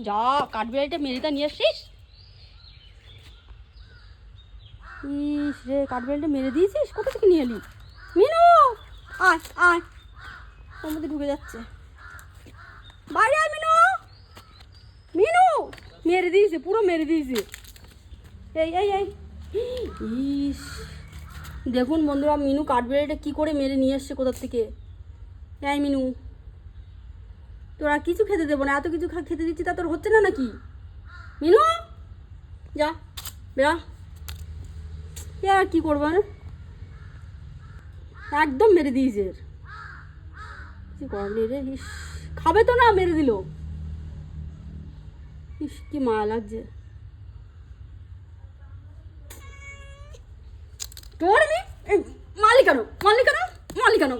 যা কাঠবিড়ালিটা মেরেটা নিয়ে আসছিস। ইস রে, কাঠবিড়ালিটা মেরে দিয়েছিস, কোথা থেকে নিয়ে এলি? মিনু আয় আয়, ওর মধ্যে ঢুকে যাচ্ছে, বাইরে আয় মিনু। মিনু মেরে দিয়েছে, পুরো মেরে দিয়েছে। এই এই এই, ইস দেখুন বন্ধুরা, মিনু কাঠবিড়ালিটা কী করে মেরে নিয়ে এসছে কোথার থেকে। এই মিনু, তোর আর কিছু খেতে দেবো না, এত কিছু খেতে দিচ্ছি তা তোর হচ্ছে না নাকি? মিনু যা, বেড়া। এ আর কী করবো, একদম মেরে দিয়েছে। কিছু করার নেই রে। ইস, খাবে তো না, মেরে দিল। ইস কি মায়া লাগছে তোর। মালিকানো মালিকানো মালিকানো